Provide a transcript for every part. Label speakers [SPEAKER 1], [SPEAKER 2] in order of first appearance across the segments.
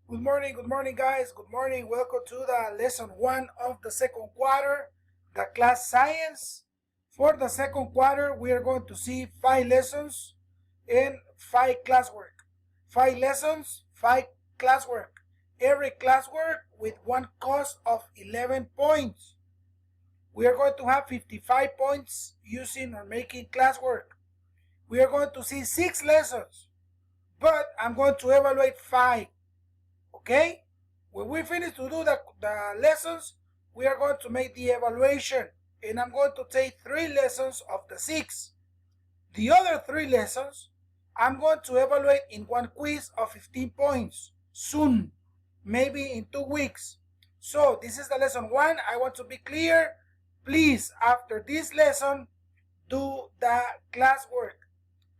[SPEAKER 1] Good morning, guys. Good morning. Welcome to the lesson one of the second quarter, the class science. For the second quarter, we are going to see 5 lessons and 5 classwork. 5 lessons, 5 classwork. Every classwork with one cost of 11 points. We are going to have 55 points using or making classwork. We are going to see 6 lessons, but I'm going to evaluate 5. Okay? When we finish to do the lessons, we are going to make the evaluation. And I'm going to take 3 lessons of the 6. The other 3 lessons, I'm going to evaluate in one quiz of 15 points soon, maybe in 2 weeks. So this is the lesson 1. I want to be clear. Please, after this lesson, do the classwork.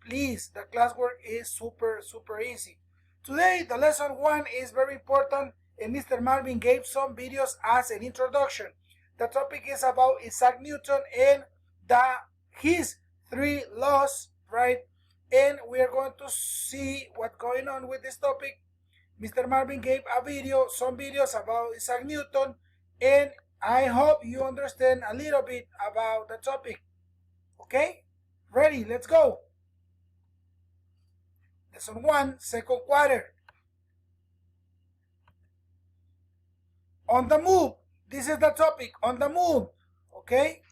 [SPEAKER 1] Please, the classwork is super easy. Today, the lesson 1 is very important, and Mr. Marvin gave some videos as an introduction. The topic is about Isaac Newton and his 3 laws, right? And we are going to see what's going on with this topic. Mr. Marvin gave some videos about Isaac Newton, and I hope you understand a little bit about the topic. Okay? Ready? Let's go. Lesson 1, second quarter. On the move. This is the topic, on the move. Okay?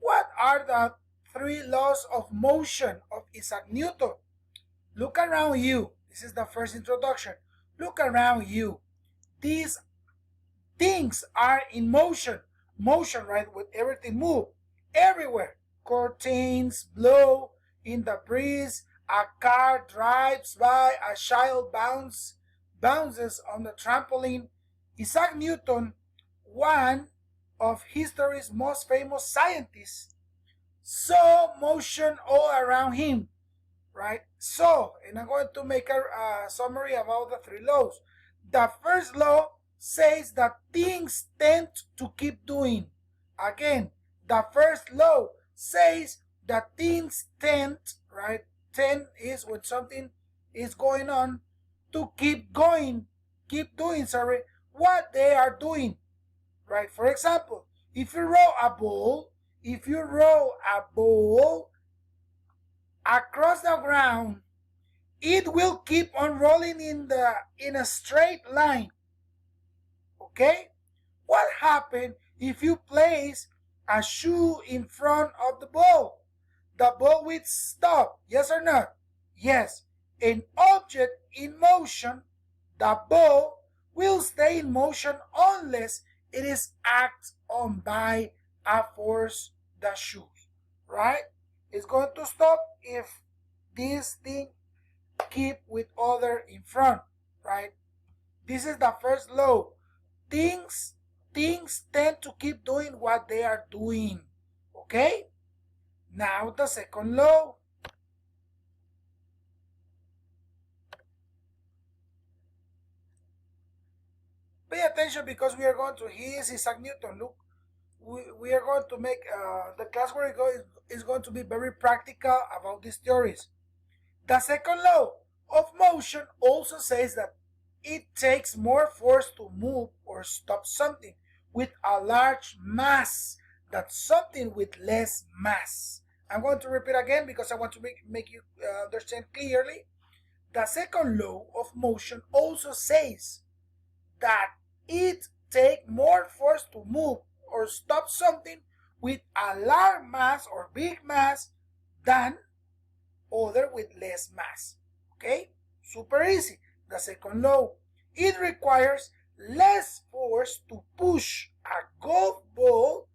[SPEAKER 1] What are the 3 laws of motion of Isaac Newton? Look around you. This is the first introduction. Look around you. These things are in motion. Motion, right? With everything move. Everywhere. Curtains blow in the breeze. A car drives by, a child bounces on the trampoline. Isaac Newton, one of history's most famous scientists, saw motion all around him, right? So, and I'm going to make a summary about the 3 laws. The first law says that things tend to keep doing. Again, the first law says that things tend, right? Tend is when something is going on to keep doing, what they are doing, right? For example, if you roll a ball across the ground, it will keep on rolling in a straight line. Okay? What happens if you place a shoe in front of the ball? The ball will stop, yes or not? Yes. An object in motion, the ball, will stay in motion unless it is acted on by a force, the shoes, right? It's going to stop if this thing keep with other in front, right? This is the first law. Things tend to keep doing what they are doing, okay? Now the second law. Pay attention because we are going to, he is Isaac Newton. Look, we are going to make, the class where is going to be very practical about these theories. The second law of motion also says that it takes more force to move or stop something with a large mass than something with less mass. I'm going to repeat again because I want to make you understand clearly. The second law of motion also says that it takes more force to move or stop something with a large mass or big mass than other with less mass. Okay? Super easy. The second law. It requires less force to push a golf ball,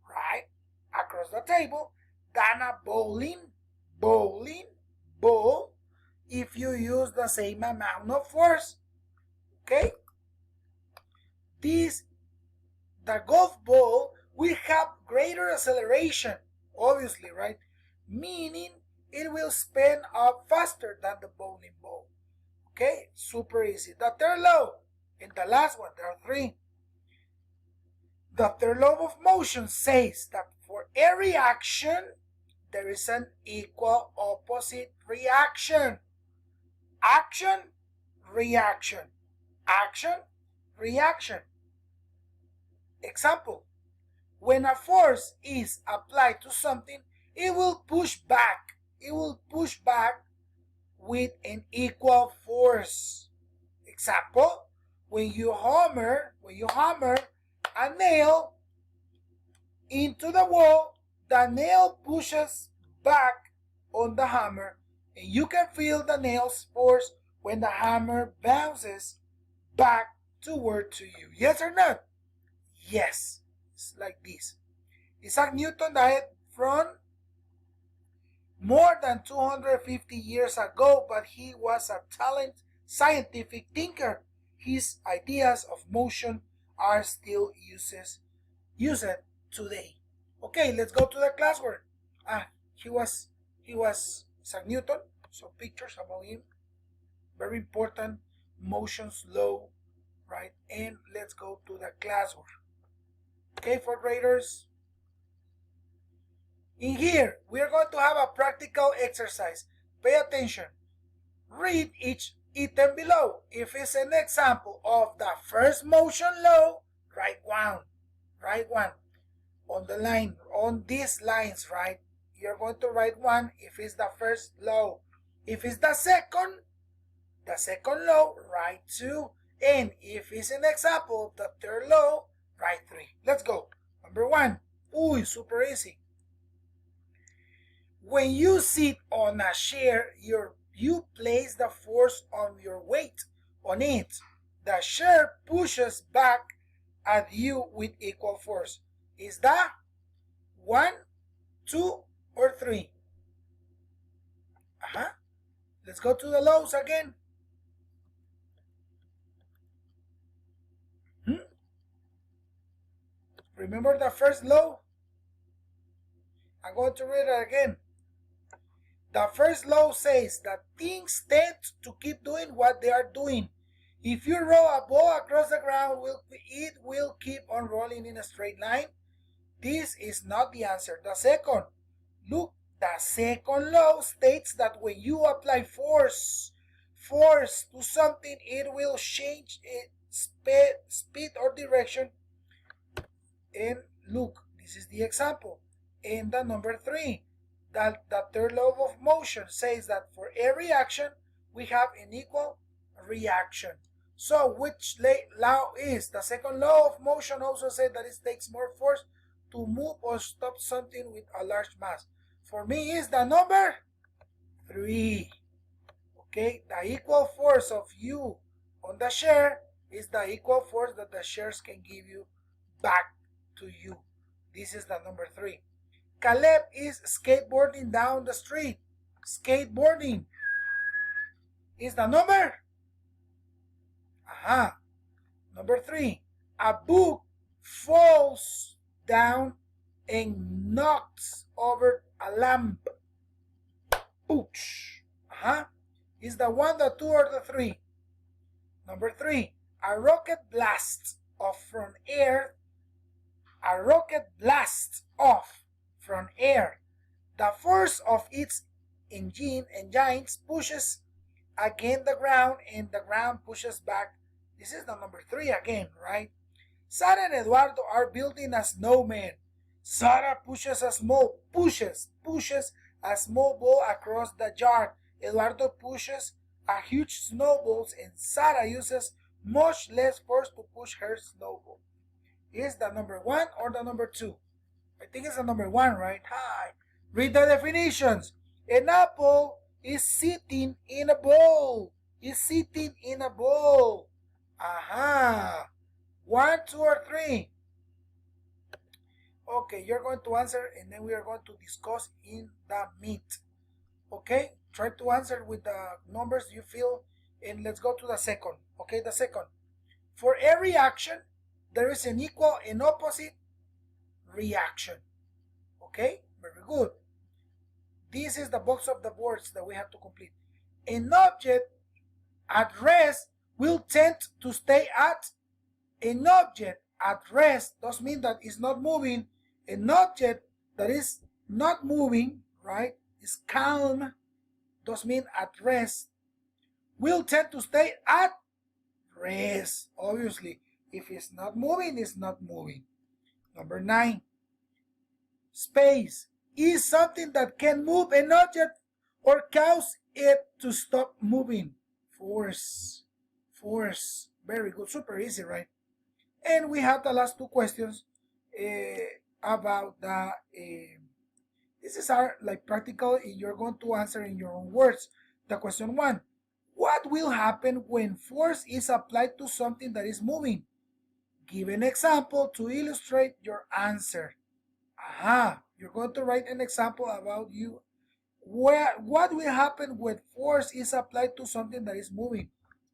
[SPEAKER 1] right, across the table than a bowling ball if you use the same amount of force. Okay? The golf ball will have greater acceleration, obviously, right? Meaning it will spin up faster than the bowling ball. Okay? Super easy. The third law, and the last one, there are 3. The third law of motion says that for every action, there is an equal opposite reaction. Action, reaction. action, reaction. Example, when a force is applied to something, it will push back. It will push back with an equal force. Example, when you hammer a nail into the wall, the nail pushes back on the hammer, and you can feel the nail's force when the hammer bounces back toward to you. Yes or not? Yes. It's like this. Isaac Newton died from more than 250 years ago, but he was a talented scientific thinker. His ideas of motion are still used today. Okay, let's go to the classwork. He was Isaac Newton. So pictures about him. Very important. Motion's law, right? And let's go to the classwork. Okay, fourth graders. In here, we are going to have a practical exercise. Pay attention. Read each item below. If it's an example of the first motion law, write one. Write one. On the line, on these lines, right? You're going to write one if it's the first law. If it's the second law, write two. And if it's an example of the third law, write three. Let's go. Number one. Ooh, super easy. When you sit on a chair, you place the force on your weight on it. The chair pushes back at you with equal force. Is that 1, 2, or 3? Let's go to the laws again. Remember the first law? I'm going to read it again. The first law says that things tend to keep doing what they are doing. If you roll a ball across the ground, it will keep on rolling in a straight line. This is not the answer. The second, look, the second law states that when you apply force to something, it will change its speed or direction. And look, this is the example. And the number 3, that the third law of motion says that for every action, we have an equal reaction. So which law is? The second law of motion also says that it takes more force to move or stop something with a large mass. For me, is the number 3. Okay, the equal force of you on the chair is the equal force that the chairs can give you back to you. This is the number 3. Caleb is skateboarding down the street. Skateboarding is the number? Number 3. A book falls down and knocks over a lamp. Pooch. Is the 1, the 2, or the 3? Number 3. A rocket blasts off from air. A rocket blasts off from air. The force of its engines pushes against the ground, and the ground pushes back. This is the number 3 again, right? Sara and Eduardo are building a snowman. Sara pushes a small ball across the yard. Eduardo pushes a huge snowball, and Sara uses much less force to push her snowball. Is the number 1 or the number 2? I think it's the number 1, right? Hi. Read the definitions. An apple is sitting in a bowl. Is sitting in a bowl. 1, 2, or 3? Okay, you're going to answer, and then we are going to discuss in the meet. Okay, try to answer with the numbers you feel, and let's go to the second. Okay, the second. For every action, there is an equal and opposite reaction. Okay, very good. This is the box of the words that we have to complete. An object at rest will tend to stay at. An object at rest does mean that it's not moving. An object that is not moving, right, is calm, does mean at rest, will tend to stay at Rest, obviously. If it's not moving, it's not moving. Number 9. Space is something that can move an object or cause it to stop moving. Force. Force. Very good. Super easy, right? And we have the last two questions about the this is our like practical. You're going to answer in your own words. The question 1: what will happen when force is applied to something that is moving? Give an example to illustrate your answer. Aha, you're going to write an example about you. What will happen when force is applied to something that is moving?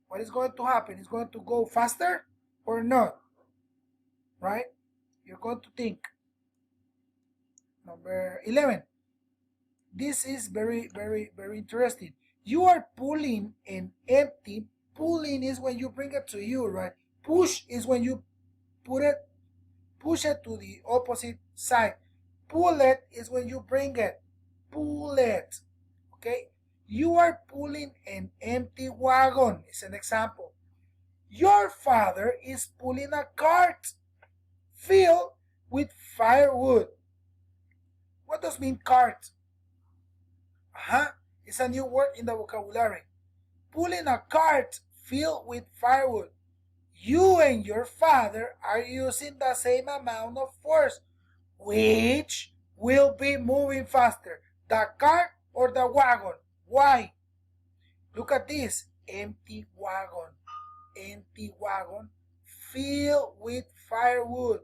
[SPEAKER 1] What is going to happen? It's going to go faster or not? Right? You're going to think. Number 11. This is very, very, very interesting. You are pulling an empty. Pulling is when you bring it to you, right? Push is when you push it to the opposite side. Pull it is when you bring it. Pull it. Okay? You are pulling an empty wagon. It's an example. Your father is pulling a cart filled with firewood. What does mean cart? It's a new word in the vocabulary. Pulling a cart filled with firewood. You and your father are using the same amount of force. Which will be moving faster, the cart or the wagon? Why? Look at this. Empty wagon. Empty wagon filled with firewood.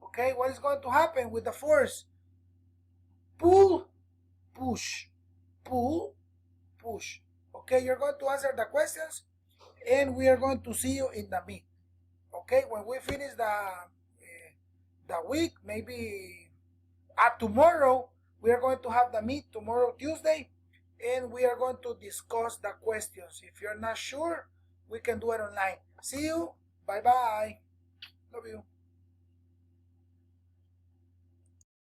[SPEAKER 1] Okay, what is going to happen with the force? Pull, push. Pull, push. Okay, you're going to answer the questions and we are going to see you in the meet. Okay, when we finish the week, maybe tomorrow, we are going to have the meet tomorrow, Tuesday, and we are going to discuss the questions. If you're not sure, we can do it online. See you. Bye-bye. Love you.